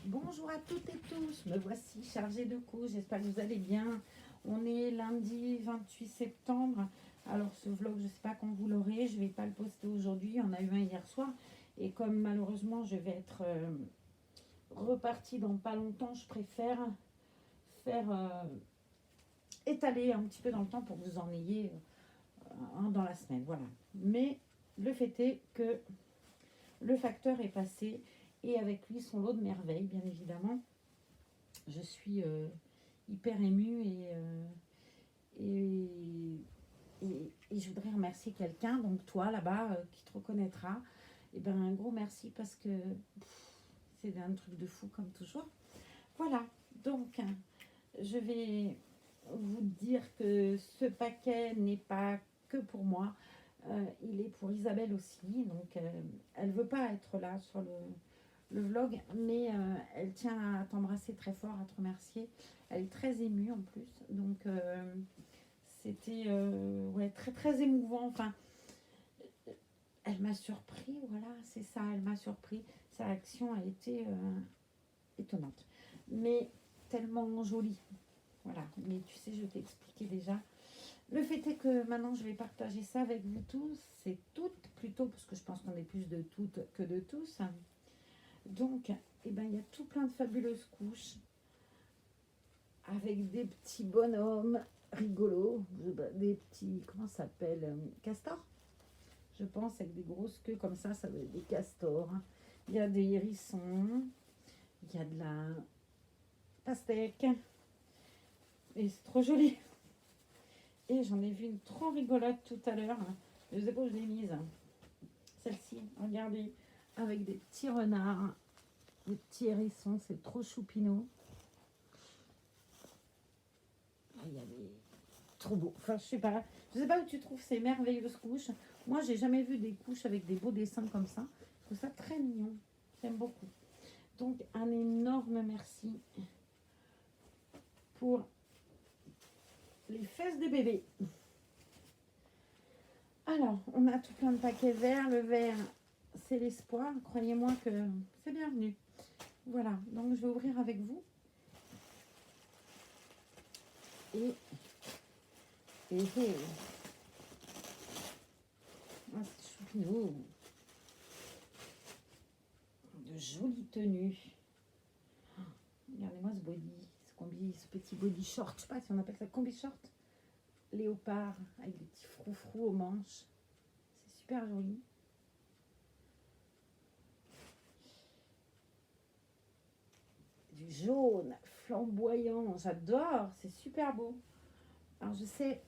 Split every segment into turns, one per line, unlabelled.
Bonjour à toutes et tous, me voici chargée de coups, j'espère que vous allez bien. On est lundi 28 septembre, alors ce vlog je ne sais pas quand vous l'aurez, je ne vais pas le poster aujourd'hui, on a eu un hier soir. Et comme malheureusement je vais être repartie dans pas longtemps, je préfère faire étaler un petit peu dans le temps pour que vous en ayez un dans la semaine, voilà. Mais le fait est que le facteur est passé et avec lui son lot de merveilles, bien évidemment. Je suis hyper émue et je voudrais remercier quelqu'un, donc toi là-bas qui te reconnaîtra. Et ben un gros merci parce que c'est un truc de fou comme toujours. Voilà, donc je vais vous dire que ce paquet n'est pas que pour moi, il est pour Isabelle aussi. Donc elle ne veut pas être là sur le vlog, mais elle tient à t'embrasser très fort, à te remercier. Elle est très émue en plus, donc c'était ouais, très très émouvant. Enfin, elle m'a surpris, voilà, c'est ça, elle m'a surpris. Sa réaction a été étonnante, mais tellement jolie. Voilà, mais tu sais, je t'ai expliqué déjà. Le fait est que maintenant, je vais partager ça avec vous tous. C'est toutes plutôt, parce que je pense qu'on est plus de toutes que de tous. Donc, eh ben, il y a tout plein de fabuleuses couches avec des petits bonhommes rigolos, des petits, comment ça s'appelle, castors, je pense, avec des grosses queues comme ça doit être des castors. Il y a des hérissons, il y a de la pastèque, et c'est trop joli. Et j'en ai vu une trop rigolote tout à l'heure, je ne sais pas où je l'ai mise. Celle-ci, regardez, avec des petits renards, des petits hérissons, c'est trop choupinou. Il y a des... Trop beau. Enfin, je sais pas où tu trouves ces merveilleuses couches. Moi, j'ai jamais vu des couches avec des beaux dessins comme ça. Je trouve ça très mignon. J'aime beaucoup. Donc, un énorme merci pour les fesses des bébés. Alors, on a tout plein de paquets verts. Le vert, c'est l'espoir. Croyez-moi que c'est bienvenu. Voilà. Donc, je vais ouvrir avec vous. Et ah, c'est choupinou. De jolies tenues. Oh, regardez-moi ce body, ce petit body short. Je sais pas si on appelle ça combi short. Léopard avec des petits froufrous aux manches. C'est super joli. Du jaune flamboyant. J'adore. C'est super beau. Alors je sais,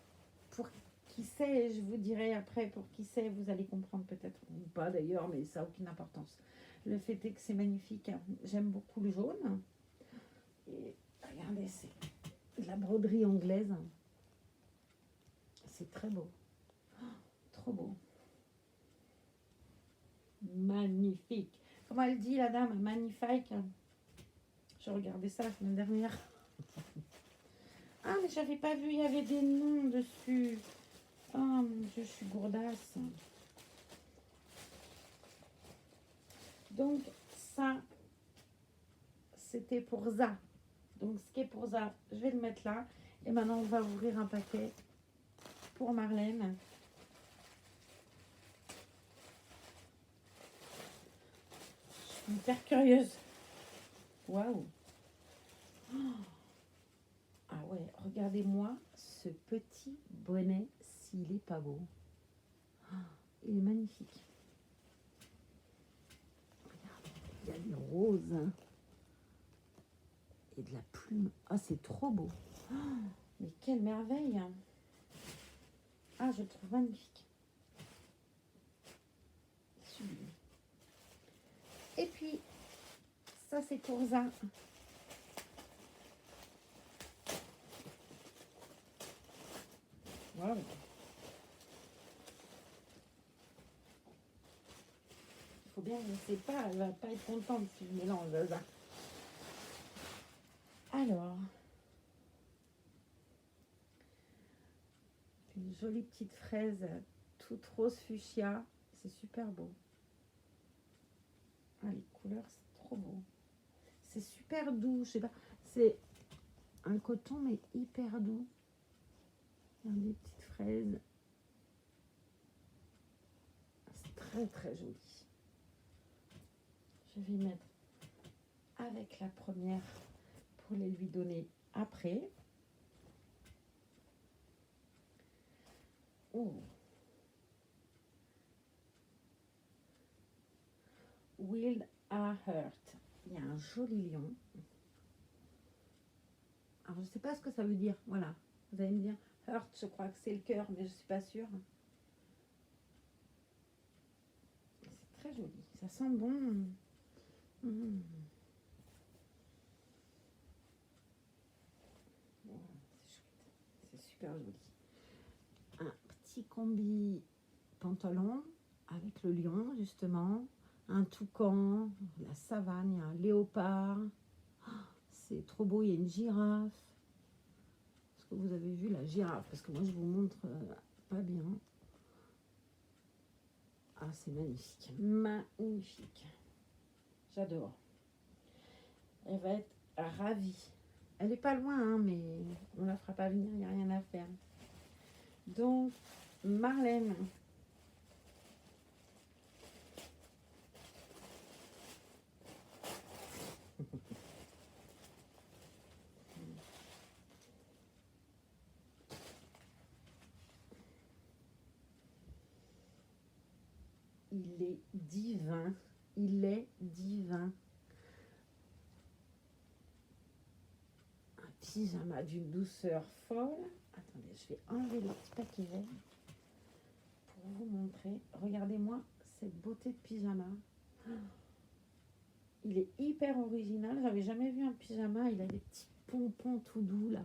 pour qui c'est, je vous dirai après, pour qui c'est, vous allez comprendre peut-être, ou pas d'ailleurs, mais ça n'a aucune importance. Le fait est que c'est magnifique. J'aime beaucoup le jaune. Et regardez, c'est de la broderie anglaise. C'est très beau. Oh, trop beau. Magnifique. Comment elle dit, la dame? Magnifique. Je regardais ça la semaine dernière. Ah, mais j'avais pas vu, il y avait des noms dessus. Oh mon Dieu, je suis gourdasse. Donc, ça, c'était pour ça. Donc, ce qui est pour ça, je vais le mettre là. Et maintenant, on va ouvrir un paquet pour Marlène. Je suis hyper curieuse. Waouh. Oh. Ah ouais, regardez-moi ce petit bonnet, s'il est pas beau. Oh, il est magnifique. Regardez, il y a des roses. Hein. Et de la plume. Ah, c'est trop beau. Oh, mais quelle merveille. Ah, je le trouve magnifique. Sublime. Et puis, ça c'est pour ça. Voilà. Il faut bien, je ne sais pas, elle va pas être contente si je mélange ça. Alors, une jolie petite fraise toute rose fuchsia. C'est super beau. Ah, les couleurs, c'est trop beau. C'est super doux, je sais pas. C'est un coton, mais hyper doux. Il y a des petites fraises. C'est très très joli. Je vais mettre avec la première pour les lui donner après. Oh. Wild are Hurt. Il y a un joli lion. Alors, je ne sais pas ce que ça veut dire. Voilà. Vous allez me dire, Hurt, je crois que c'est le cœur, mais je ne suis pas sûre. C'est très joli. Ça sent bon. Mmh. Wow, c'est chouette. C'est super joli. Un petit combi pantalon avec le lion, justement. Un toucan, la savane, il y a un léopard. C'est trop beau, il y a une girafe. Est-ce que vous avez vu la girafe? Parce que moi, je vous montre pas bien. Ah, c'est magnifique. Magnifique. J'adore. Elle va être ravie. Elle est pas loin, hein, mais on la fera pas venir, il n'y a rien à faire. Donc, Marlène. Il est divin. Il est divin. Un pyjama d'une douceur folle. Attendez, je vais enlever le petit paquet pour vous montrer. Regardez-moi cette beauté de pyjama. Il est hyper original. J'avais jamais vu un pyjama. Il a des petits pompons tout doux là.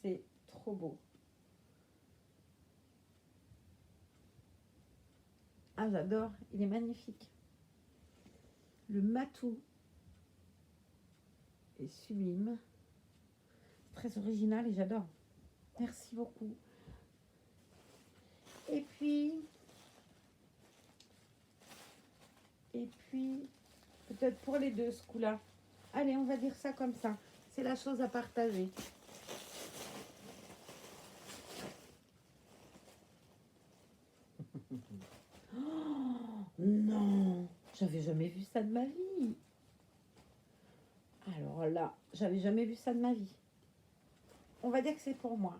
C'est trop beau. Ah, j'adore. Il est magnifique. Le matou est sublime. Très original et j'adore. Merci beaucoup. Et puis, peut-être pour les deux, ce coup-là. Allez, on va dire ça comme ça. C'est la chose à partager. Oh, non, j'avais jamais vu ça de ma vie. Alors là, j'avais jamais vu ça de ma vie. On va dire que c'est pour moi,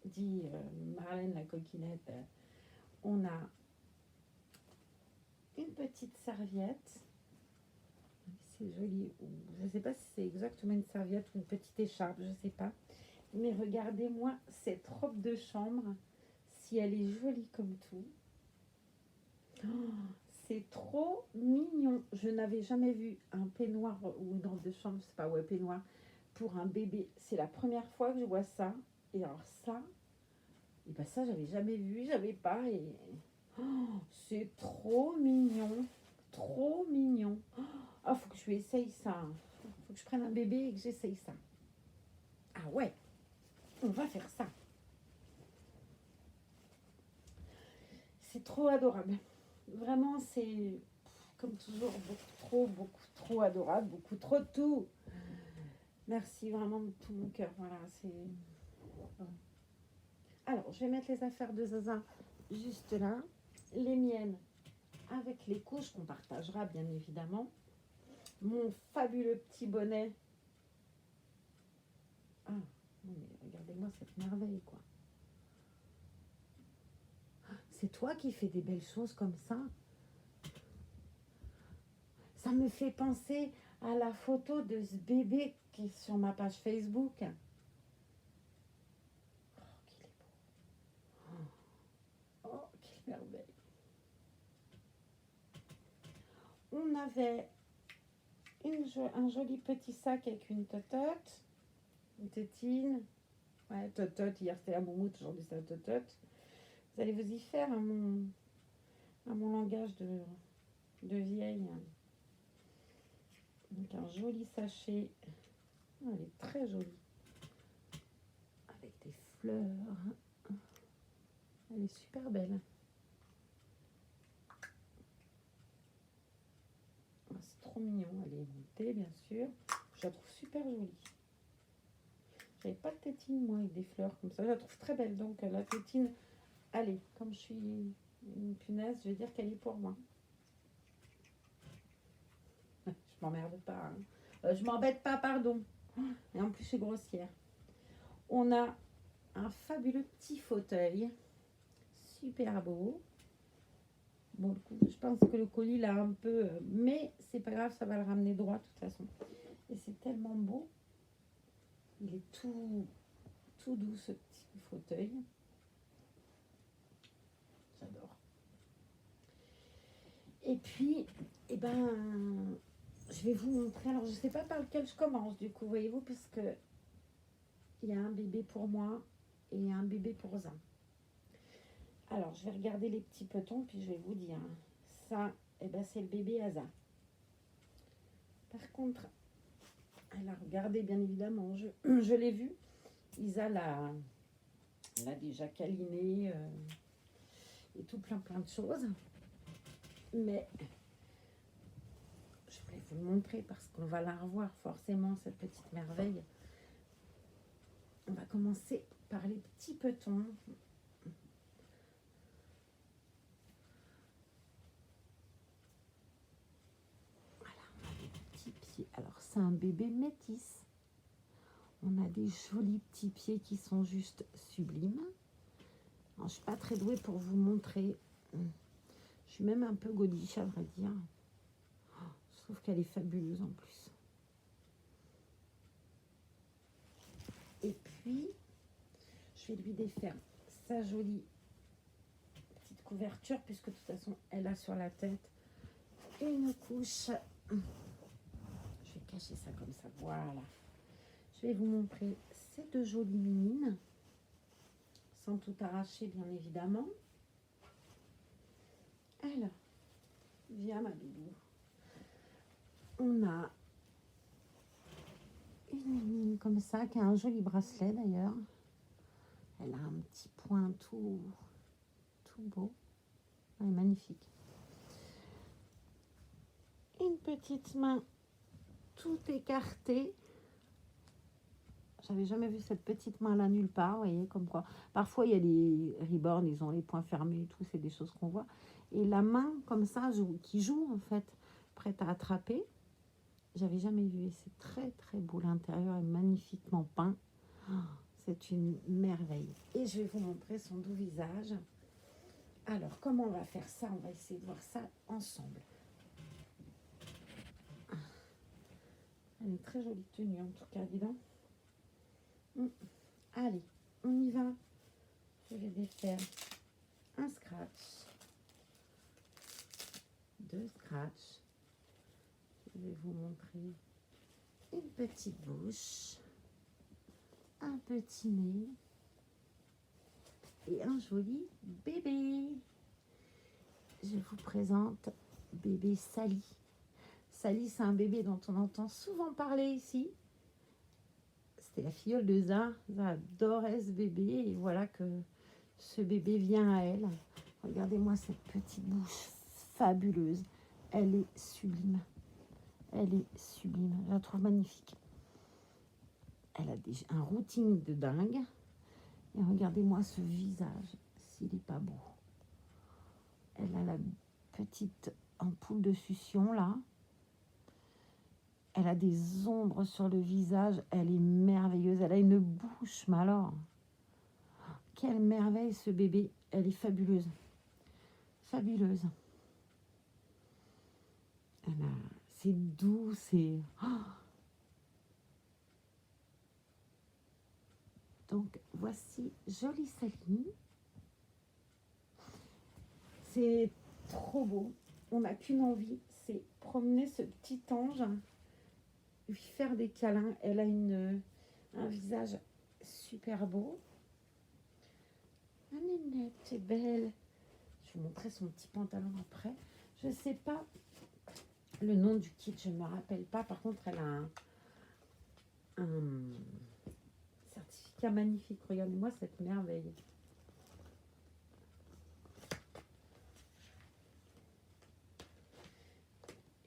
dit Marlène la coquinette. On a une petite serviette. C'est joli. Je ne sais pas si c'est exactement une serviette ou une petite écharpe, je ne sais pas. Mais regardez-moi cette robe de chambre, si elle est jolie comme tout. Oh, c'est trop mignon. Je n'avais jamais vu un peignoir ou une robe de chambre, je sais pas, ouais, peignoir pour un bébé. C'est la première fois que je vois ça. Et alors ça, et ben ça, j'avais jamais vu, j'avais pas. Et oh, c'est trop mignon. Trop mignon. Ah, faut que je lui essaye ça. Faut que je prenne un bébé et que j'essaye ça. Ah ouais, on va faire ça. C'est trop adorable. Vraiment, c'est comme toujours beaucoup trop adorable, beaucoup trop de tout. Merci vraiment de tout mon cœur. Voilà, c'est. Alors, je vais mettre les affaires de Zaza juste là. Les miennes avec les couches qu'on partagera bien évidemment. Mon fabuleux petit bonnet. Ah, non mais regardez-moi cette merveille, quoi. C'est toi qui fais des belles choses comme ça. Ça me fait penser à la photo de ce bébé qui est sur ma page Facebook. Oh, qu'il est beau. Oh, quelle merveille. On avait un joli petit sac avec une totote, une tétine. Ouais, totote, hier c'était la moumoute, aujourd'hui c'est la totote. Vous allez vous y faire à mon langage de vieille. Donc un joli sachet. Oh, elle est très jolie. Avec des fleurs. Elle est super belle. c'est trop mignon. Elle est montée, bien sûr. Je la trouve super jolie. J'avais pas de tétine, moi, avec des fleurs comme ça. Je la trouve très belle. Donc, la tétine, allez, comme je suis une punaise, je vais dire qu'elle est pour moi. Je m'emmerde pas. Hein. Je m'embête pas, pardon. Et en plus, je suis grossière. On a un fabuleux petit fauteuil. Super beau. Bon, je pense que le colis, là, un peu... mais c'est pas grave, ça va le ramener droit, de toute façon. Et c'est tellement beau. Il est tout doux, ce petit fauteuil. J'adore. Et puis, eh ben, je vais vous montrer. Alors, je ne sais pas par lequel je commence, du coup, voyez-vous, puisque il y a un bébé pour moi et un bébé pour Zin. Alors, je vais regarder les petits petons, puis je vais vous dire. Ça, eh ben, c'est le bébé Asa. Par contre, elle a regardé, bien évidemment. Je l'ai vu. Isa l'a déjà câliné et tout plein de choses. Mais je voulais vous le montrer parce qu'on va la revoir forcément, cette petite merveille. On va commencer par les petits petons. Voilà, les petits pieds. Alors, c'est un bébé métis. On a des jolis petits pieds qui sont juste sublimes. Alors, je ne suis pas très douée pour vous montrer. Je suis même un peu godiche, à vrai dire. Je trouve qu'elle est fabuleuse en plus. Et puis, je vais lui défaire sa jolie petite couverture, puisque de toute façon, elle a sur la tête une couche. Je vais cacher ça comme ça, voilà. Je vais vous montrer ces deux jolies minines, sans tout arracher, bien évidemment. Alors, viens ma doudou. On a une minine comme ça, qui a un joli bracelet d'ailleurs. Elle a un petit point tout beau. Elle est magnifique. Une petite main tout écartée. J'avais jamais vu cette petite main là nulle part, vous voyez, comme quoi. Parfois, il y a les reborn, ils ont les poings fermés et tout, c'est des choses qu'on voit. Et la main, comme ça, qui joue, en fait, prête à attraper. J'avais jamais vu. Et c'est très, très beau. L'intérieur est magnifiquement peint. Oh, c'est une merveille. Et je vais vous montrer son doux visage. Alors, comment on va faire ça? On va essayer de voir ça ensemble. Elle est très jolie tenue, en tout cas, dis donc. Allez, on y va. Je vais défaire un scratch, deux scratchs. Je vais vous montrer une petite bouche, un petit nez et un joli bébé. Je vous présente bébé Sally. Sally, c'est un bébé dont on entend souvent parler ici. C'était la filleule de Zin. Zin adorait ce bébé et voilà que ce bébé vient à elle. Regardez-moi cette petite bouche fabuleuse. Elle est sublime. Elle est sublime. Je la trouve magnifique. Elle a un routing de dingue. Et regardez-moi ce visage, s'il n'est pas beau. Elle a la petite ampoule de succion là. Elle a des ombres sur le visage. Elle est merveilleuse. Elle a une bouche, mais alors, quelle merveille ce bébé. Elle est fabuleuse. Fabuleuse. C'est doux, c'est... Oh. Donc, voici jolie Sally. C'est trop beau. On n'a qu'une envie, c'est promener ce petit ange, lui faire des câlins. Elle a un visage super beau. La nénette est belle. Je vais vous montrer son petit pantalon après. Je ne sais pas le nom du kit, je ne me rappelle pas. Par contre, elle a un certificat magnifique. Regardez-moi cette merveille.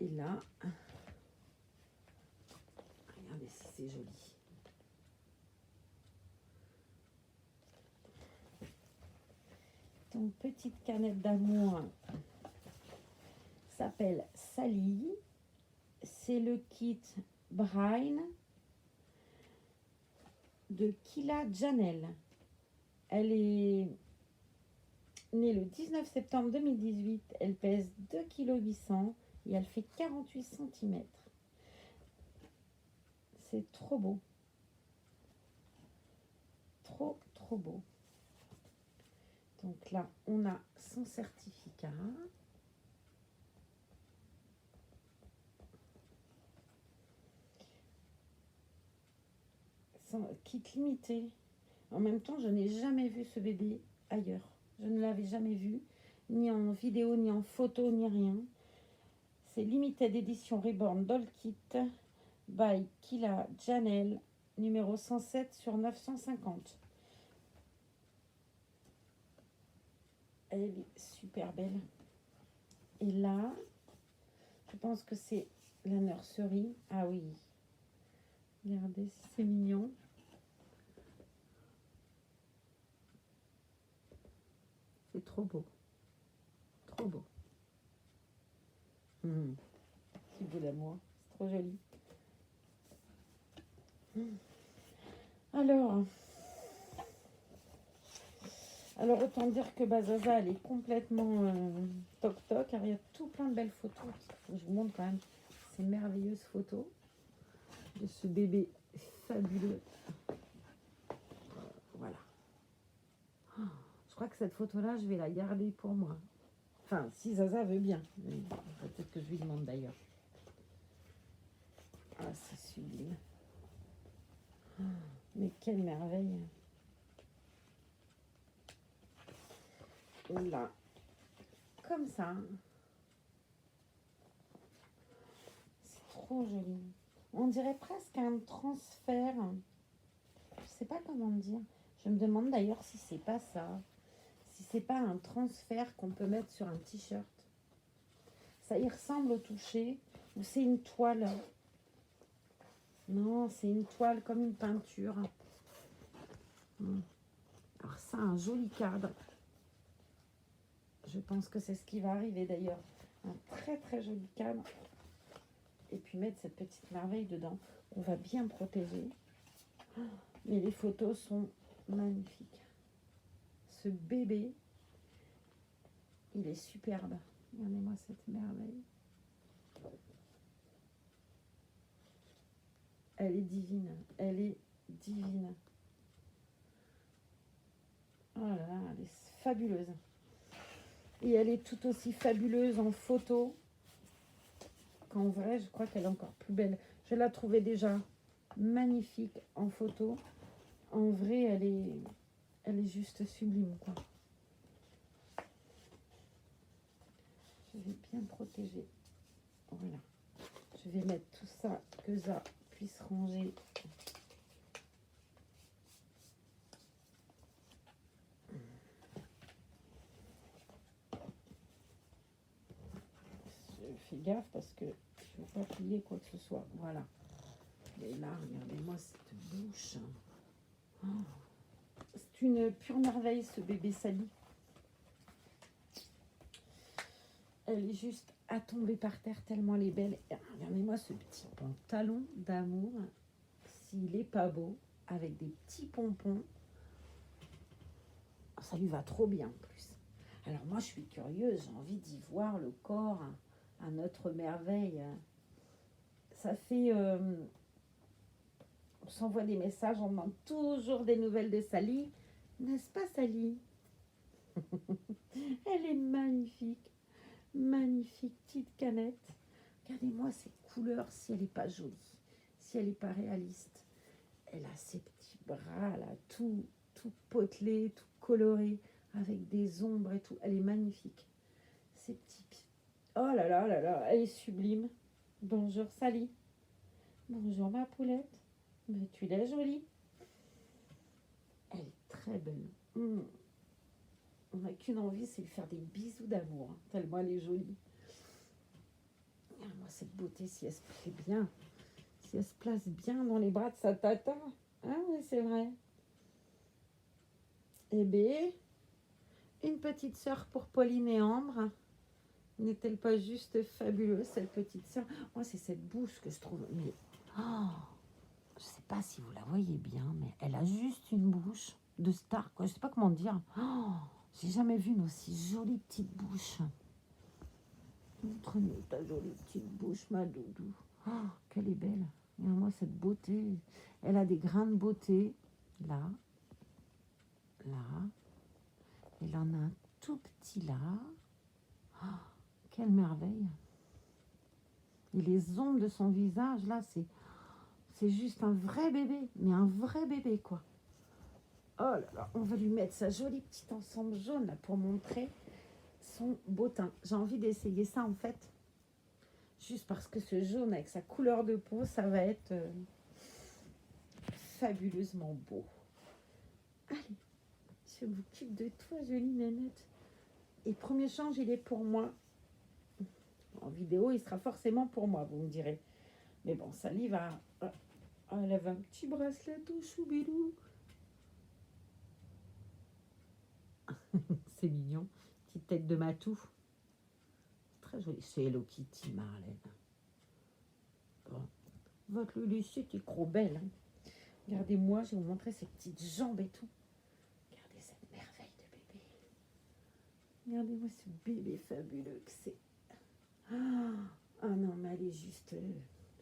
Et là, regardez si c'est joli. Donc, petite canette d'amour s'appelle Sally. C'est le kit Brain de Kila Janel. Elle est née le 19 septembre 2018. Elle pèse 2,8 kg et elle fait 48 cm. C'est trop beau. Trop, trop beau. Donc là, on a son certificat. Son kit limité. En même temps, je n'ai jamais vu ce bébé ailleurs. Je ne l'avais jamais vu, ni en vidéo, ni en photo, ni rien. C'est Limited Edition Reborn Doll Kit by Kila Janel, numéro 107 sur 950. Elle est super belle. Et là, je pense que c'est la nurserie. Ah oui. Regardez si c'est mignon. C'est trop beau. Trop beau. C'est beau d'amour. C'est trop joli. Alors autant dire que Zaza, elle est complètement toc-toc. Car il y a tout plein de belles photos. Je vous montre quand même ces merveilleuses photos de ce bébé fabuleux. Voilà. Je crois que cette photo-là, je vais la garder pour moi. Enfin, si Zaza veut bien. Peut-être que je lui demande d'ailleurs. Ah, c'est sublime. Mais quelle merveille. Et là, comme ça. C'est trop joli. On dirait presque un transfert. Je sais pas comment dire. Je me demande d'ailleurs si c'est pas ça. Si c'est pas un transfert qu'on peut mettre sur un t-shirt. Ça y ressemble au toucher. Ou c'est une toile. Non, c'est une toile comme une peinture. Alors ça, un joli cadre. Je pense que c'est ce qui va arriver d'ailleurs. Un très très joli cadre. Et puis mettre cette petite merveille dedans. On va bien protéger. Mais les photos sont magnifiques. Ce bébé, il est superbe. Regardez-moi cette merveille. Elle est divine. Elle est divine. Oh là là, elle est fabuleuse. Et elle est tout aussi fabuleuse en photo qu'en vrai. Je crois qu'elle est encore plus belle. Je la trouvais déjà magnifique en photo. En vrai, elle est juste sublime, quoi. Je vais bien protéger. Voilà. Je vais mettre tout ça, que ça puisse ranger. Je fais gaffe parce que je ne veux pas plier quoi que ce soit. Voilà. Et là, regardez-moi cette bouche. Oh. C'est une pure merveille, ce bébé Sally. Elle est juste à tomber par terre tellement elle est belle. Et regardez-moi ce petit pantalon d'amour. S'il n'est pas beau, avec des petits pompons, ça lui va trop bien en plus. Alors moi, je suis curieuse, j'ai envie d'y voir le corps à notre merveille. Ça fait... on s'envoie des messages, on demande toujours des nouvelles de Sally. N'est-ce pas, Sally? Elle est magnifique. Magnifique petite canette. Regardez-moi ces couleurs, si elle n'est pas jolie, si elle n'est pas réaliste. Elle a ses petits bras là, tout potelé, tout coloré, avec des ombres et tout. Elle est magnifique. Ces petits pieds. Oh là là là là, elle est sublime. Bonjour Sally. Bonjour ma poulette. Mais tu l'es jolie. Elle est très belle. On n'a qu'une envie, c'est de faire des bisous d'amour. Tellement elle est jolie. Regarde-moi cette beauté, si elle se plaît bien, si elle se place bien dans les bras de sa tata. Ah oui, c'est vrai. Eh bien, une petite sœur pour Pauline et Ambre. N'est-elle pas juste fabuleuse, cette petite sœur? Moi, c'est cette bouche que je trouve... Mais, oh, je sais pas si vous la voyez bien, mais elle a juste une bouche de star, quoi. Je sais pas comment dire. Oh, j'ai jamais vu une aussi jolie petite bouche. Montre-nous ta jolie petite bouche, ma doudou. Oh, qu'elle est belle. Regarde-moi cette beauté. Elle a des grains de beauté. Là. Là. Elle en a un tout petit là. Oh, quelle merveille. Et les ongles de son visage, là, c'est juste un vrai bébé. Mais un vrai bébé, quoi. Oh là là, on va lui mettre sa jolie petite ensemble jaune là, pour montrer son beau teint. J'ai envie d'essayer ça, en fait. Juste parce que ce jaune, avec sa couleur de peau, ça va être fabuleusement beau. Allez, je m'occupe de toi, jolie nénette. Et premier change, il est pour moi. En vidéo, il sera forcément pour moi, vous me direz. Mais bon, Sally va... elle avait un petit bracelet tout choubidou. C'est mignon. Petite tête de matou. Très joli. C'est Hello Kitty, Marlène. Bon. Votre Lucie est trop belle. Hein. Regardez-moi, je vais vous montrer ses petites jambes et tout. Regardez cette merveille de bébé. Regardez-moi ce bébé fabuleux que c'est. Ah non, mais elle est juste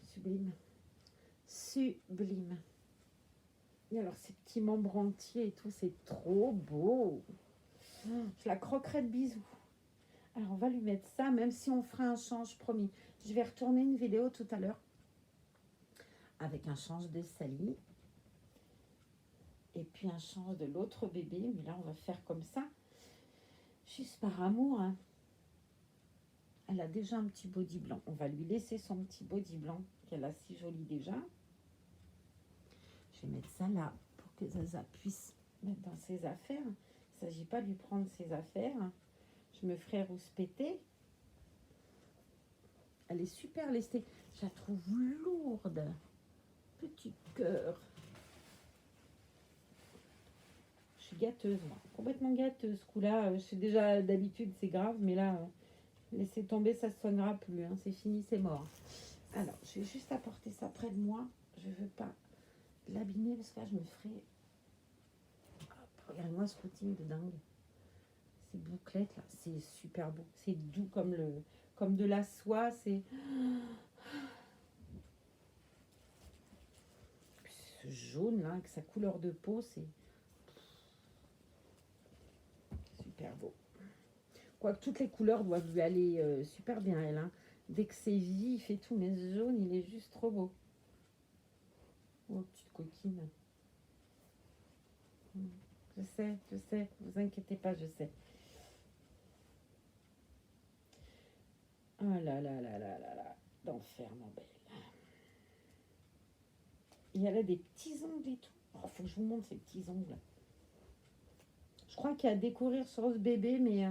sublime. Sublime. Et alors, ces petits membres entiers et tout, c'est trop beau. Je la croquerai de bisous. Alors, on va lui mettre ça, même si on fera un change, promis. Je vais retourner une vidéo tout à l'heure avec un change de Sally. Et puis un change de l'autre bébé. Mais là, on va faire comme ça. Juste par amour. Hein. Elle a déjà un petit body blanc. On va lui laisser son petit body blanc qu'elle a si joli déjà. Je vais mettre ça là pour que Zaza puisse mettre dans ses affaires. Il ne s'agit pas de lui prendre ses affaires. Je me ferai rouspéter. Elle est super lestée. Je la trouve lourde. Petit cœur. Je suis gâteuse, moi. Complètement gâteuse. Ce coup-là, je sais déjà d'habitude, c'est grave. Mais là, laissez tomber, ça ne se soignera plus. Hein. C'est fini, c'est mort. Alors, je vais juste apporter ça près de moi. Je ne veux pas l'abîmer parce que là, je me ferai... Regardez-moi ce footing de dingue. Ces bouclettes, là, c'est super beau. C'est doux comme de la soie. C'est... Ce jaune, là, avec sa couleur de peau, c'est... super beau. Quoique toutes les couleurs doivent lui aller super bien, elle. Hein. Dès que c'est vif et tout, mais ce jaune, il est juste trop beau. Oh, petite coquine. Je sais, vous inquiétez pas, je sais. Oh là là là là là là, d'enfer, ma belle. Et elle a des petits ongles et tout. Oh, faut que je vous montre ces petits ongles. Je crois qu'il y a à découvrir sur ce bébé, mais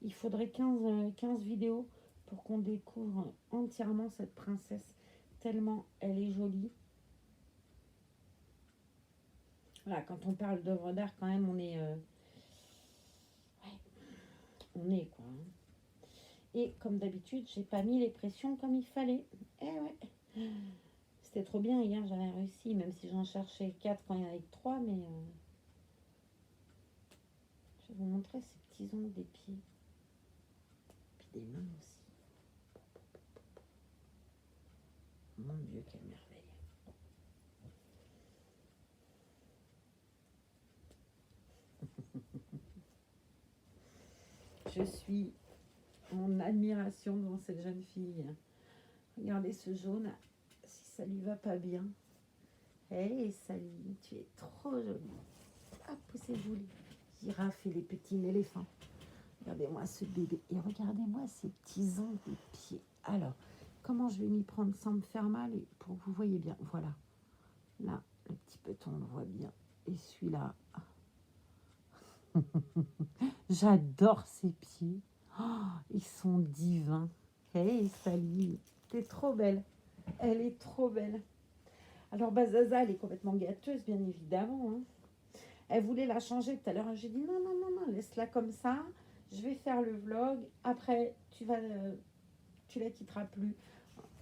il faudrait 15 vidéos pour qu'on découvre entièrement cette princesse. Tellement elle est jolie. Voilà, quand on parle d'œuvre d'art, quand même, on est... ouais, on est, quoi. Hein. Et comme d'habitude, j'ai pas mis les pressions comme il fallait. Eh ouais. C'était trop bien hier, j'avais réussi, même si j'en cherchais 4 quand il y en avait que 3, mais... je vais vous montrer ces petits ongles des pieds. Puis des mains aussi. Mon Dieu, quelle merveille. Je suis en admiration devant cette jeune fille. Regardez ce jaune, si ça lui va pas bien. Hé, Sally, tu es trop jolie. Hop, c'est joli. Girafe et les petits éléphants. Regardez-moi ce bébé. Et regardez-moi ces petits ongles des pieds. Alors, comment je vais m'y prendre sans me faire mal et pour que vous voyez bien. Voilà. Là, le petit peton, on le voit bien. Et celui-là. J'adore ces pieds. Oh, ils sont divins. Hey, Sally. T'es trop belle. Elle est trop belle. Alors, bah, Zaza, elle est complètement gâteuse, bien évidemment. Hein. Elle voulait la changer tout à l'heure. J'ai dit non, non, non, non, laisse-la comme ça. Je vais faire le vlog. Après, tu la quitteras plus.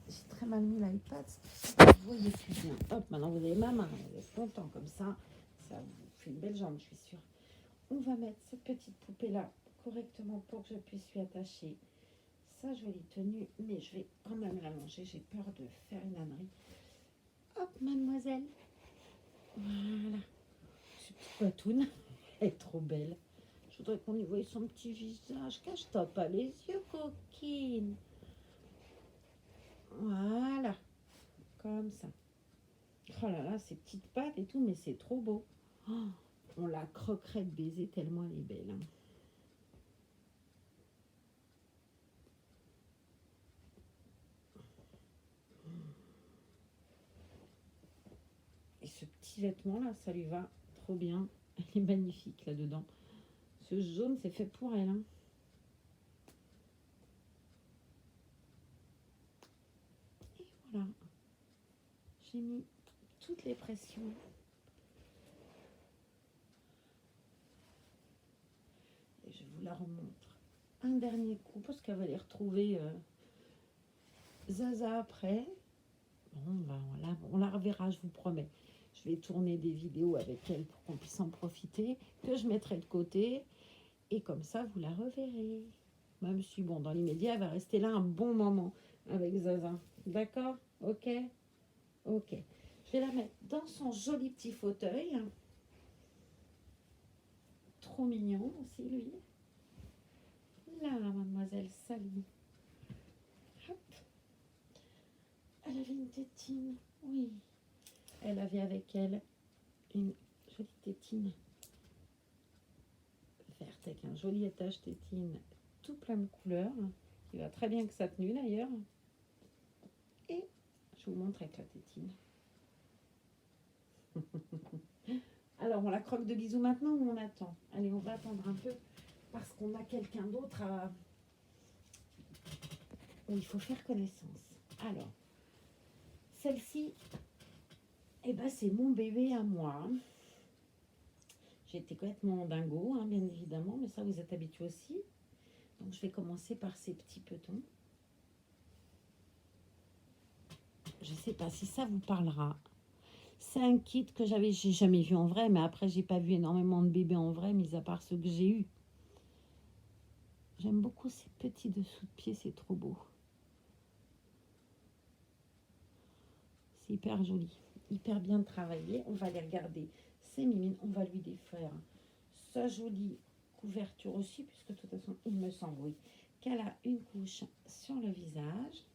J'ai très mal mis l'iPad. Vous voyez plus bien. Hop, maintenant vous avez ma main. Elle reste longtemps comme ça. Ça vous fait une belle jambe, je suis sûre. On va mettre cette petite poupée-là correctement pour que je puisse lui attacher sa jolie tenue. Mais je vais quand même la manger. J'ai peur de faire une ânerie. Hop, mademoiselle. Voilà. Cette petite patoune. Elle est trop belle. Je voudrais qu'on y voie son petit visage. Cache-toi pas les yeux, coquine. Voilà. Comme ça. Oh là là, ces petites pattes et tout, mais c'est trop beau. Oh, on la croquerait de baiser tellement elle est belle. Hein. Et ce petit vêtement-là, ça lui va trop bien. Elle est magnifique là-dedans. Ce jaune, c'est fait pour elle. Hein. Et voilà. J'ai mis toutes les pressions. Et je vous la remontre un dernier coup parce qu'elle va les retrouver Zaza après. Bon, ben voilà, on la reverra, je vous promets. Je vais tourner des vidéos avec elle pour qu'on puisse en profiter, que je mettrai de côté. Et comme ça, vous la reverrez. Même si, bon, dans l'immédiat, elle va rester là un bon moment avec Zaza. D'accord? Ok? Ok. Je vais la mettre dans son joli petit fauteuil. Trop mignon aussi, lui. Là, mademoiselle Sally. Hop. Elle avait une tétine. Oui. Elle avait avec elle une jolie tétine verte avec un joli attache tétine tout plein de couleurs. Qui va très bien avec sa tenue d'ailleurs. Et je vous montre avec la tétine. Alors, on la croque de bisous maintenant ou on attend? Allez, on va attendre un peu parce qu'on a quelqu'un d'autre à... où il faut faire connaissance. Alors, celle-ci, eh ben, c'est mon bébé à moi. J'ai été complètement dingo, hein, bien évidemment, mais ça, vous êtes habitués aussi. Donc, je vais commencer par ces petits petons. Je ne sais pas si ça vous parlera. C'est un kit que j'ai jamais vu en vrai, mais après, j'ai pas vu énormément de bébés en vrai, mis à part ceux que j'ai eus. J'aime beaucoup ces petits dessous de pied, c'est trop beau. C'est hyper joli, hyper bien travaillé. On va les regarder. C'est mimine, on va lui défaire sa jolie couverture aussi, puisque de toute façon, il me semble, oui, qu'elle a une couche sur le visage.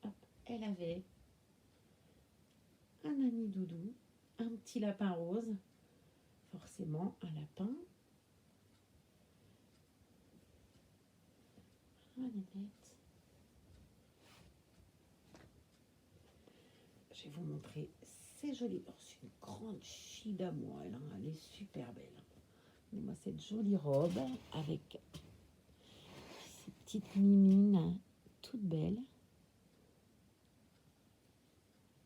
Hop, elle avait un ami doudou, un petit lapin rose, forcément un lapin. Nénette. Je vais vous montrer, c'est joli. Oh, c'est une grande fille d'amour, elle, hein, elle est super belle. Et moi, cette jolie robe avec ces petites mimines toutes belles.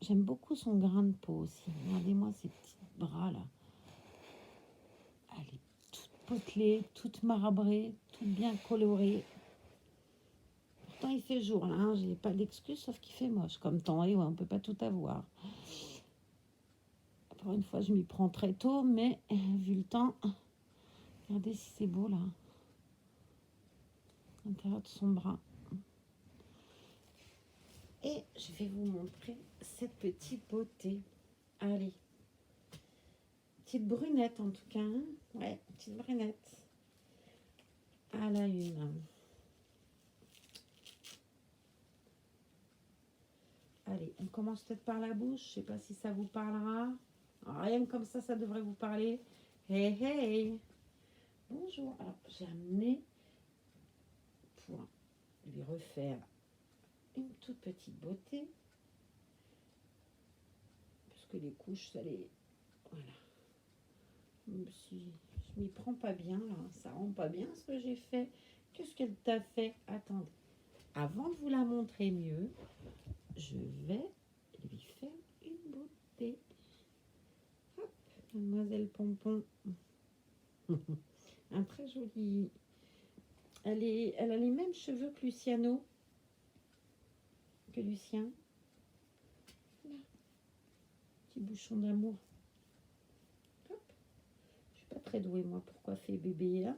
J'aime beaucoup son grain de peau aussi. Regardez-moi ces petits bras là. Elle est toute potelée, toute marbrée, toute bien colorée. Pourtant il fait jour là, hein. J'ai pas d'excuse sauf qu'il fait moche comme temps et ouais, on peut pas tout avoir. Pour une fois je m'y prends très tôt, mais vu le temps, regardez si c'est beau là. L'intérieur de son bras. Et je vais vous montrer cette petite beauté. Allez. Petite brunette en tout cas. Hein, ouais, petite brunette. À la une. Allez, on commence peut-être par la bouche. Je sais pas si ça vous parlera. Rien que comme ça devrait vous parler. Hey, hey. Bonjour. Alors, j'ai amené pour lui refaire une toute petite beauté. Parce que les couches, ça les... Voilà. Même si je m'y prends pas bien, là. Ça rend pas bien ce que j'ai fait. Qu'est-ce qu'elle t'a fait? Attendez. Avant de vous la montrer mieux, je vais lui faire une beauté. Hop, Mademoiselle Pompon. Un très joli. Elle a les mêmes cheveux que Luciano. Que Lucien. Là. Petit bouchon d'amour. Hop. Je suis pas très douée, moi, pour coiffer bébé, là.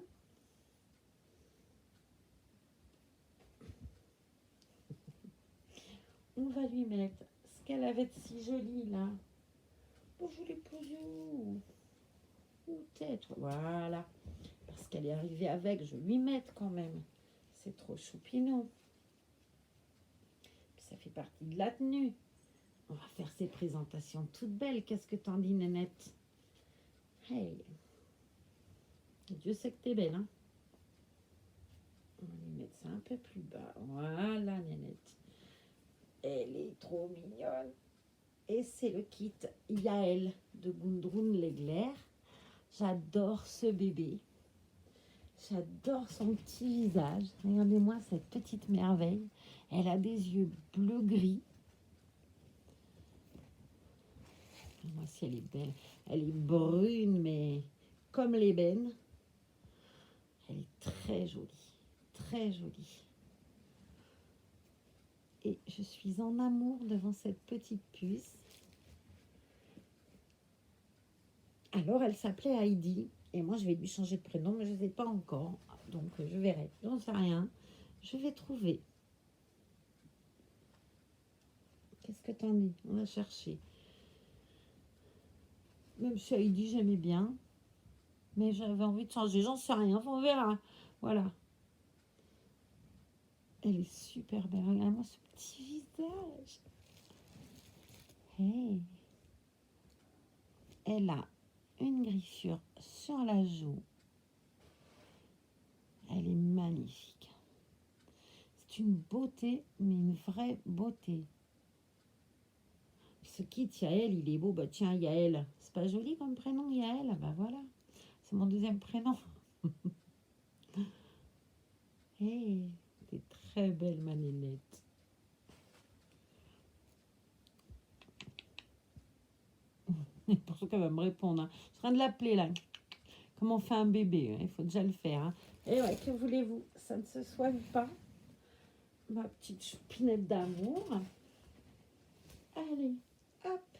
On va lui mettre ce qu'elle avait de si joli, là. Bonjour les pousous. Ou tête. Voilà. Parce qu'elle est arrivée avec, je vais lui mettre quand même. C'est trop choupinou. Puis ça fait partie de la tenue. On va faire ces présentations toutes belles. Qu'est-ce que t'en dis, Nénette? Hey. Dieu sait que t'es belle, hein? On va lui mettre ça un peu plus bas. Voilà, Nénette. Elle est trop mignonne. Et c'est le kit Yael de Gundrun Legler. J'adore ce bébé. J'adore son petit visage. Regardez-moi cette petite merveille. Elle a des yeux bleu-gris. Moi, si elle est belle. Elle est brune, mais comme l'ébène. Elle est très jolie. Très jolie. Et je suis en amour devant cette petite puce. Alors, elle s'appelait Heidi. Et moi, je vais lui changer de prénom, mais je ne sais pas encore. Donc, je verrai. J'en sais rien. Je vais trouver. Qu'est-ce que t'en es? On a cherché. Même si Heidi, j'aimais bien. Mais j'avais envie de changer. J'en sais rien. On verra. Voilà. Elle est super belle. Regarde-moi ce petit visage. Hey. Elle a une griffure sur la joue. Elle est magnifique. C'est une beauté, mais une vraie beauté. Ce kit Yael, il est beau. Bah tiens, Yael. C'est pas joli comme prénom, Yael? Bah voilà. C'est mon deuxième prénom. Hey, t'es très belle, ma nénette. Pour ce qu'elle va me répondre. Hein. Je suis en train de l'appeler là. Comme on fait un bébé, il faut déjà le faire. Hein. Et ouais, que voulez-vous? Ça ne se soigne pas. Ma petite choupinette d'amour. Allez, hop,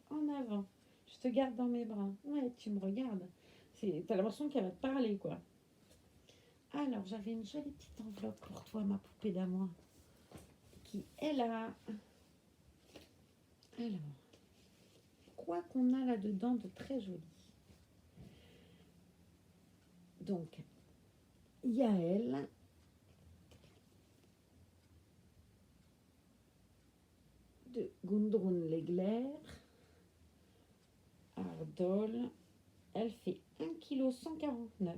en avant. Je te garde dans mes bras. Ouais, tu me regardes. T'as l'impression qu'elle va te parler, quoi. Alors, j'avais une jolie petite enveloppe pour toi, ma poupée d'amour. Qui est là. Alors, quoi qu'on a là-dedans de très joli. Donc, Yael. De Gundrun Legler. Ardol. Elle fait 1,149 kg.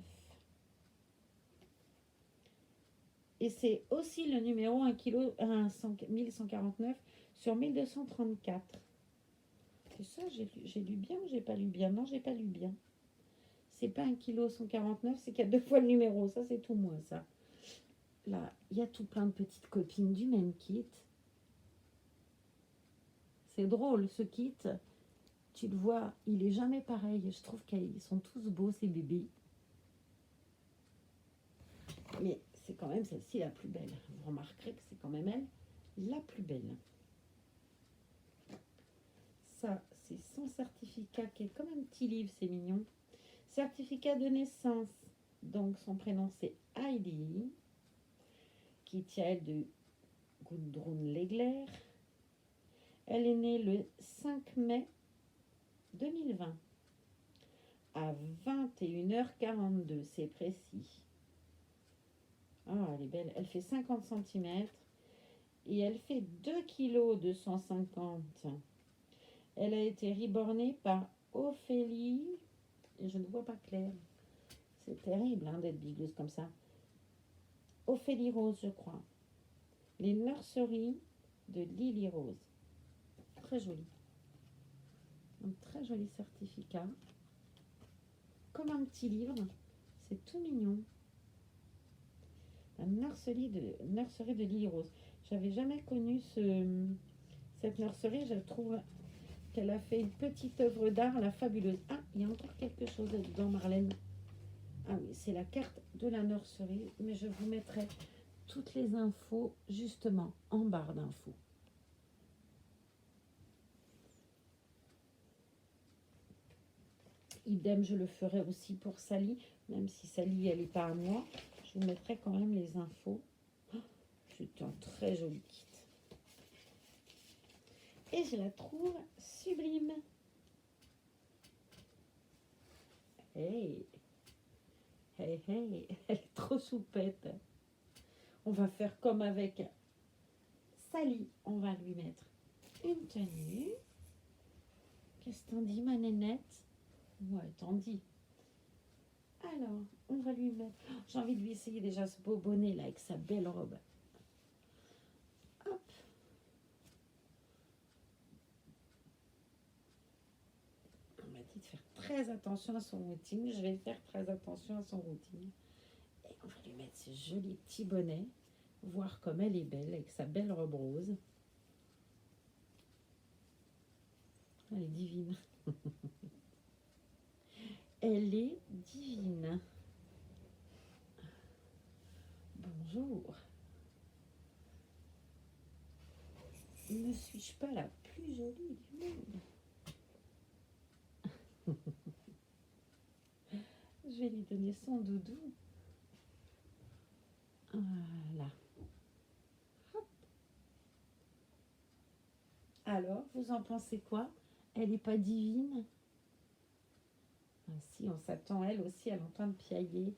Et c'est aussi le numéro 1149 sur 1234. C'est ça, j'ai lu bien ou j'ai pas lu bien? Non, j'ai pas lu bien. C'est pas 1,149 kg, c'est qu'il y a 2 fois le numéro. Ça, c'est tout moins ça. Là, il y a tout plein de petites copines du même kit. C'est drôle, ce kit. Tu le vois, il est jamais pareil. Je trouve qu'ils sont tous beaux, ces bébés. Mais c'est quand même celle-ci la plus belle. Vous remarquerez que c'est quand même elle la plus belle. Ça, c'est son certificat qui est comme un petit livre, c'est mignon. Certificat de naissance. Donc, son prénom, c'est Heidi, qui tient de Gundrun Legler. Elle est née le 5 mai 2020 à 21h42, c'est précis. Ah, elle est belle. Elle fait 50 cm et elle fait 2,250 kg. Elle a été rebornée par Ophélie. Et je ne vois pas clair. C'est terrible hein, d'être bigueuse comme ça. Ophélie Rose, je crois. Les nurseries de Lily Rose. Très joli. Un très joli certificat. Comme un petit livre. C'est tout mignon. La nurserie de Lily Rose. J'avais jamais connu cette nurserie. Je trouve qu'elle a fait une petite œuvre d'art, la fabuleuse. Ah, il y a encore quelque chose dedans, Marlène. Ah oui, c'est la carte de la nurserie, mais je vous mettrai toutes les infos justement en barre d'infos. Idem, je le ferai aussi pour Sally, même si Sally, elle n'est pas à moi. Je vous mettrai quand même les infos. Oh, c'est un très joli kit. Et je la trouve sublime. Hey, hey, hey, elle est trop choupette. On va faire comme avec Sally. On va lui mettre une tenue. Qu'est-ce que t'en dis, ma nénette? Ouais, t'en dis. Alors, on va lui mettre... Oh, j'ai envie de lui essayer déjà ce beau bonnet là avec sa belle robe. Hop. On m'a dit de faire très attention à son routine. Je vais faire très attention à son routine. Et on va lui mettre ce joli petit bonnet. Voir comme elle est belle avec sa belle robe rose. Elle est divine. Elle est divine. Bonjour. Ne suis-je pas la plus jolie du monde? Je vais lui donner son doudou. Voilà. Hop. Alors, vous en pensez quoi? Elle n'est pas divine? Ah, si, on s'attend elle aussi à l'entendre piailler.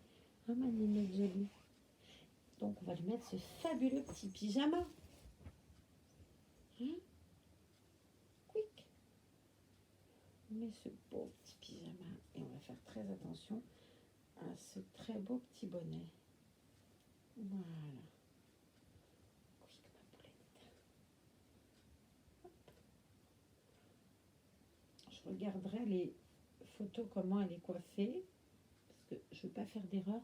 Ah, ma nénette jolie. Donc, on va lui mettre ce fabuleux petit pyjama. Hein? Quick. On met ce beau petit pyjama et on va faire très attention à ce très beau petit bonnet. Voilà. Quick, ma poulette. Hop. Je regarderai les photos, comment elle est coiffée, parce que je ne veux pas faire d'erreur.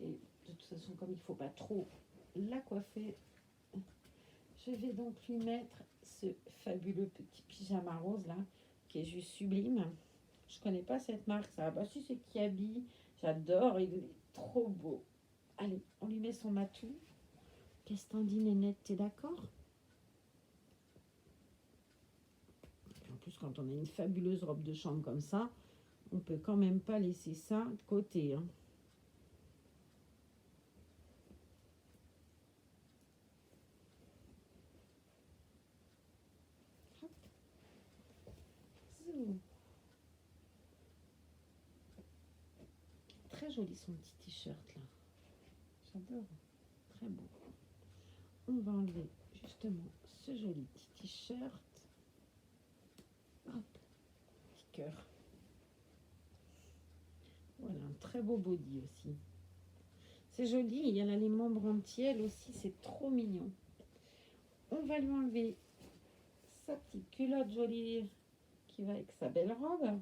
Et de toute façon, comme il ne faut pas trop la coiffer, je vais donc lui mettre ce fabuleux petit pyjama rose là, qui est juste sublime. Je connais pas cette marque, ça. Bah si, c'est Kiabi. J'adore, il est trop beau. Allez, on lui met son matou. Qu'est-ce que t'en dis, nénette, t'es d'accord? En plus, quand on a une fabuleuse robe de chambre comme ça, on peut quand même pas laisser ça de côté. Hein. Très joli son petit t-shirt là. J'adore. Très beau. On va enlever justement ce joli petit t-shirt. Hop, petit cœur. Voilà, un très beau body aussi. C'est joli, il y a là les membres entiers, elle aussi, c'est trop mignon. On va lui enlever sa petite culotte jolie qui va avec sa belle robe.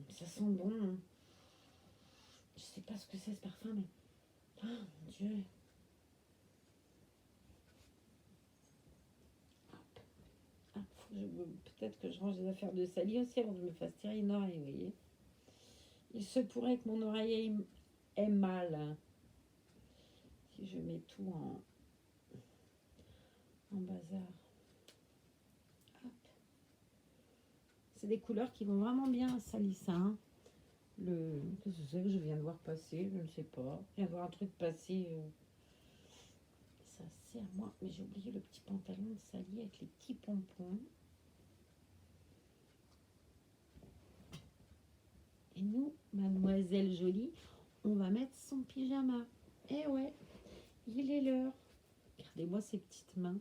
Ça sent bon. Je sais pas ce que c'est ce parfum, mais... Oh mon Dieu. Ah, peut-être que je range des affaires de Sally aussi avant que je me fasse tirer une oreille, vous voyez. Il se pourrait que mon oreiller ait mal. Hein, si je mets tout en bazar. Hop. C'est des couleurs qui vont vraiment bien à Salissa. Hein. Qu'est-ce que c'est que je viens de voir passer? Je ne sais pas. Je viens de voir un truc passer. Ça c'est à moi. Mais j'ai oublié le petit pantalon de Sally avec les petits pompons. Et nous, mademoiselle jolie, on va mettre son pyjama. Eh ouais, il est l'heure. Regardez-moi ces petites mains.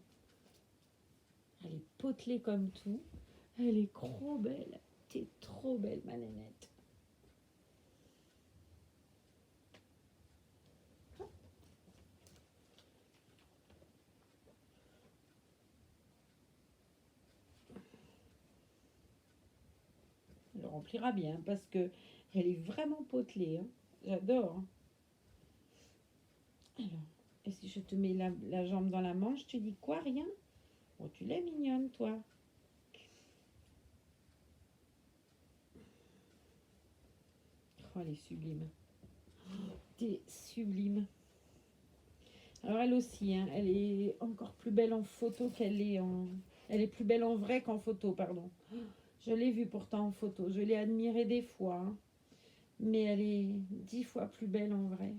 Elle est potelée comme tout. Elle est trop belle. T'es trop belle, ma nénette. Elle le remplira bien parce que elle est vraiment potelée. Hein. J'adore. Alors, et si je te mets la jambe dans la manche, tu dis quoi, rien? Oh, tu l'es mignonne, toi. Oh, elle est sublime. T'es sublime. Alors elle aussi, hein, elle est encore plus belle en photo qu'elle est en... Elle est plus belle en vrai qu'en photo, pardon. Je l'ai vue pourtant en photo. Je l'ai admirée des fois. Hein, mais elle est 10 fois plus belle en vrai.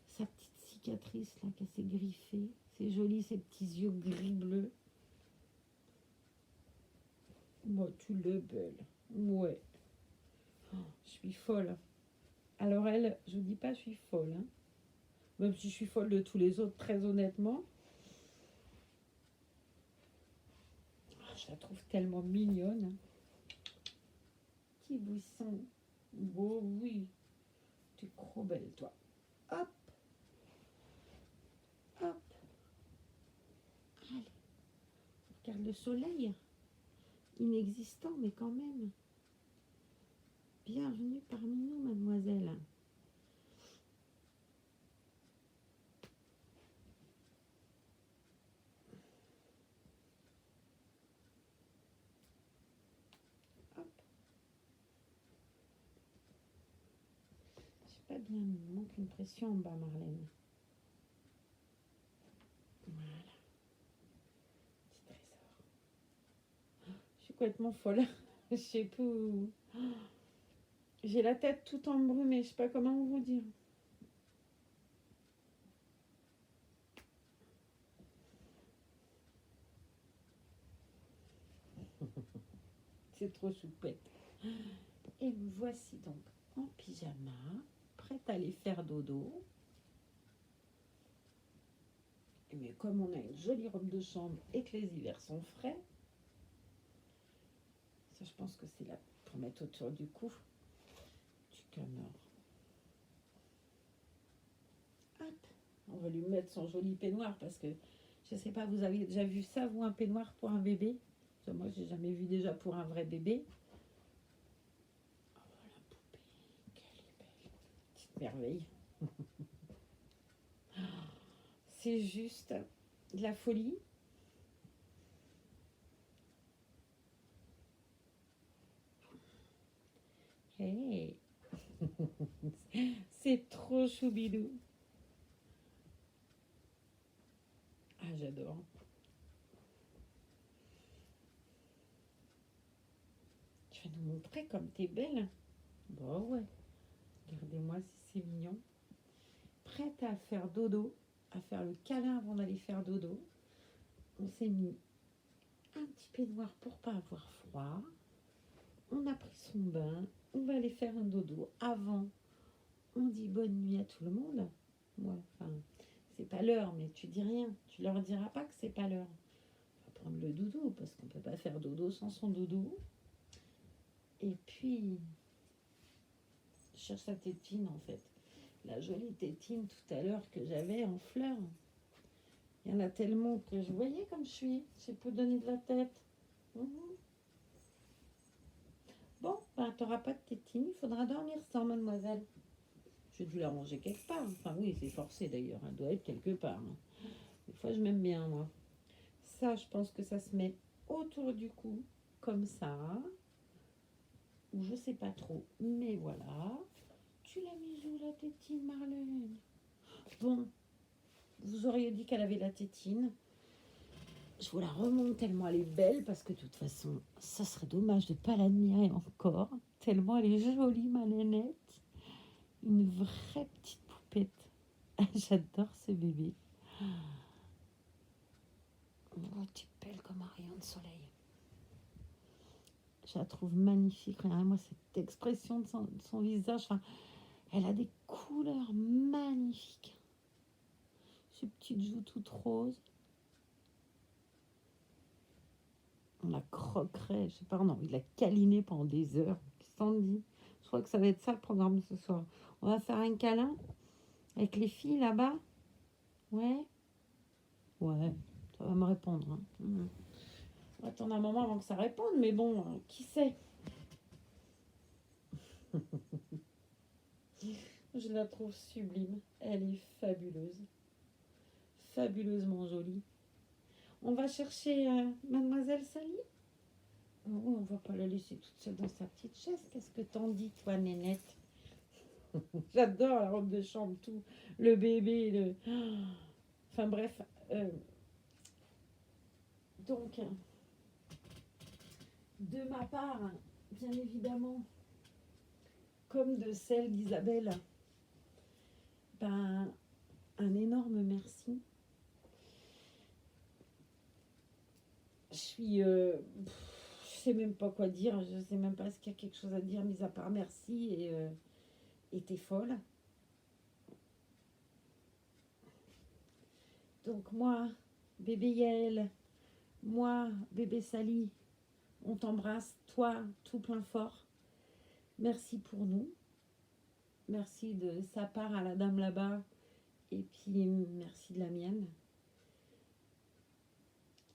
Sa petite cicatrice là qui s'est griffée. C'est joli, ses petits yeux gris-bleus. Moi, tu l'es belle. Ouais. Oh, je suis folle. Alors elle, je vous dis pas je suis folle. Hein. Même si je suis folle de tous les autres, très honnêtement. Je la trouve tellement mignonne. Petit buisson. Oh oui. Tu es trop belle, toi. Hop. Hop. Allez. Regarde le soleil. Inexistant, mais quand même. Bienvenue parmi nous, mademoiselle. Hop. J'ai pas bien mis. Il manque une pression en bas, Marlène. Voilà. Petit trésor. Je suis complètement folle. Je sais pas où... J'ai la tête toute embrumée. Je sais pas comment vous dire. C'est trop soupette. Et me voici donc en pyjama, prête à aller faire dodo. Mais comme on a une jolie robe de chambre et que les hivers sont frais, ça je pense que c'est là pour mettre autour du cou du canard. Hop, on va lui mettre son joli peignoir parce que je sais pas, vous avez déjà vu ça, vous, un peignoir pour un bébé? Moi, j'ai jamais vu déjà pour un vrai bébé. Oh, la poupée, quelle est belle. Petite merveille. C'est juste de la folie. Hey. C'est trop choubidou. Ah, j'adore. Tu vas nous montrer comme t'es belle. Bon, ouais. Regardez-moi si c'est mignon. Prête à faire dodo, à faire le câlin avant d'aller faire dodo. On s'est mis un petit peignoir pour pas avoir froid. On a pris son bain. On va aller faire un dodo. Avant, on dit bonne nuit à tout le monde. Ouais, enfin, c'est pas l'heure, mais tu dis rien. Tu leur diras pas que c'est pas l'heure. On va prendre le doudou parce qu'on peut pas faire dodo sans son doudou. Et puis, je cherche sa tétine en fait. La jolie tétine tout à l'heure que j'avais en fleurs. Il y en a tellement que je voyais comme je suis. J'ai pas donné de la tête. Bon, ben, t'auras pas de tétine. Il faudra dormir sans, mademoiselle. J'ai dû la ranger quelque part. Enfin, oui, c'est forcé d'ailleurs. Elle doit être quelque part. Des fois, je m'aime bien, moi. Ça, je pense que ça se met autour du cou, comme ça. Ou je sais pas trop. Mais voilà. Tu l'as mise où, la tétine, Marlène? Bon, vous auriez dit qu'elle avait la tétine. Je vous la remonte tellement elle est belle, parce que de toute façon, ça serait dommage de ne pas l'admirer encore. Tellement elle est jolie, ma nénette. Une vraie petite poupette. J'adore ce bébé. Oh, tu es belle comme un rayon de soleil. Je la trouve magnifique. Regardez-moi cette expression de son visage. Enfin, elle a des couleurs magnifiques. Ses petites joues toutes roses. On la croquerait. Je sais pas, on a envie de la câliner pendant des heures. Qu'est-ce que t'en dis? Je crois que ça va être ça le programme ce soir. On va faire un câlin avec les filles là-bas. Ouais. Ouais, ça va me répondre. Hein. On va attendre un moment avant que ça réponde, mais bon, qui sait? Je la trouve sublime. Elle est fabuleuse. Fabuleusement jolie. On va chercher Mademoiselle Sally. Oh, on va pas la laisser toute seule dans sa petite chaise. Qu'est-ce que t'en dis, toi, nénette? J'adore la robe de chambre, tout. Le bébé, le... Enfin bref. Donc, de ma part, bien évidemment, comme de celle d'Isabelle, ben, un énorme merci. Je suis... je sais même pas quoi dire. Je sais même pas s'il y a quelque chose à dire, mis à part merci et t'es folle. Donc moi, bébé Yael, moi, bébé Sally, on t'embrasse, toi, tout plein fort. Merci pour nous. Merci de sa part à la dame là-bas. Et puis, merci de la mienne.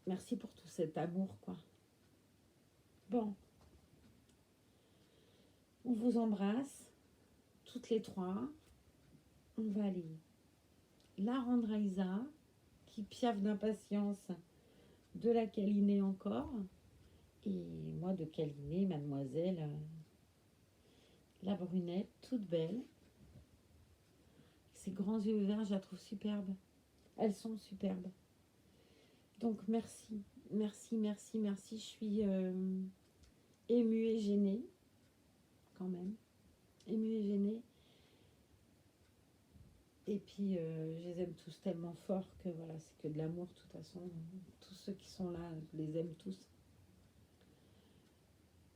Merci pour tout cet amour, quoi. Bon. On vous embrasse, toutes les trois. On va aller la rendre à Isa, qui piaffe d'impatience de la câliner encore. Et moi de câliner mademoiselle la brunette, toute belle. Ses grands yeux verts, je la trouve superbe. Elles sont superbes. Donc merci, merci, merci, merci. Je suis émue et gênée, quand même. Émue et gênée. Et puis, je les aime tous tellement fort que voilà, c'est que de l'amour, de toute façon. Tous ceux qui sont là, je les aime tous.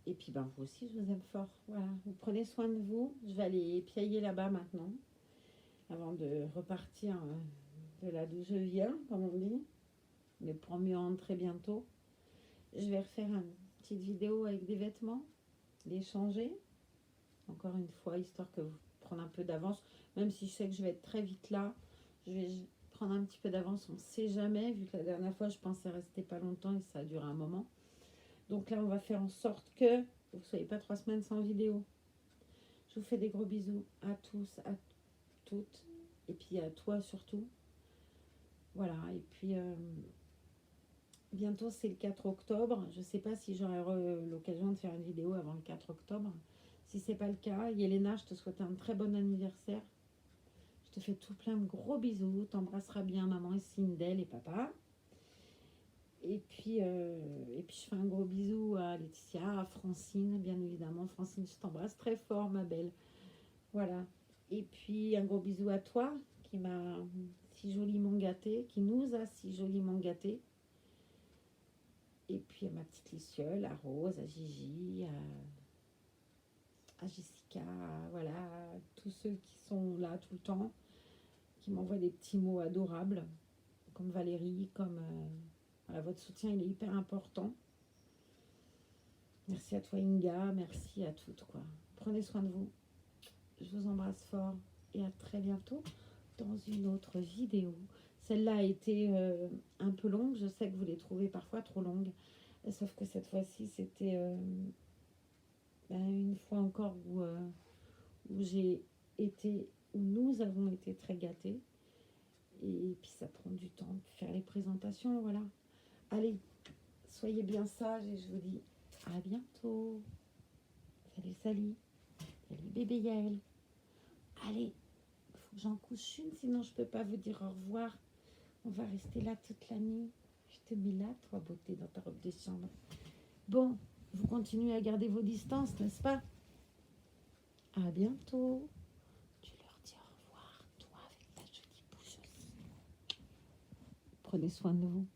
Et puis, ben, vous aussi, je vous aime fort. Voilà, vous prenez soin de vous. Je vais aller piailler là-bas maintenant, avant de repartir de là d'où je viens, comme on dit. Mais pour mieux rentrer bientôt. Je vais refaire une petite vidéo avec des vêtements, les changer. Encore une fois, histoire que vous preniez un peu d'avance. Même si je sais que je vais être très vite là, je vais prendre un petit peu d'avance. On ne sait jamais, vu que la dernière fois, je pensais rester pas longtemps et ça a duré un moment. Donc là, on va faire en sorte que vous ne soyez pas 3 semaines sans vidéo. Je vous fais des gros bisous à tous, à toutes. Et puis à toi surtout. Voilà, et puis bientôt c'est le 4 octobre. Je ne sais pas si j'aurai l'occasion de faire une vidéo avant le 4 octobre. Si ce n'est pas le cas, Yelena, je te souhaite un très bon anniversaire. Je te fais tout plein de gros bisous. T'embrasseras bien maman et Sindel et papa. Et puis je fais un gros bisou à Laetitia, à Francine, bien évidemment. Francine, je t'embrasse très fort, ma belle. Voilà. Et puis un gros bisou à toi, qui m'a si joliment gâtée, qui nous a si joliment gâtés. Et puis à ma petite Luciole, à Rose, à Gigi, à Jessica, voilà, tous ceux qui sont là tout le temps, qui m'envoient des petits mots adorables, comme Valérie, comme... voilà, votre soutien, il est hyper important. Merci à toi, Inga, merci à toutes, quoi. Prenez soin de vous. Je vous embrasse fort et à très bientôt dans une autre vidéo. Celle-là a été un peu longue. Je sais que vous les trouvez parfois trop longues. Sauf que cette fois-ci, c'était une fois encore où j'ai été, où nous avons été très gâtés. Et puis ça prend du temps de faire les présentations, voilà. Allez, soyez bien sages et je vous dis à bientôt. Salut, salut. Salut bébé Yael. Allez, il faut que j'en couche une, sinon je peux pas vous dire au revoir. On va rester là toute la nuit. Je te mets là, toi, beauté, dans ta robe de chambre. Bon, vous continuez à garder vos distances, n'est-ce pas? À bientôt. Tu leur dis au revoir, toi, avec ta jolie bouche aussi. Prenez soin de vous.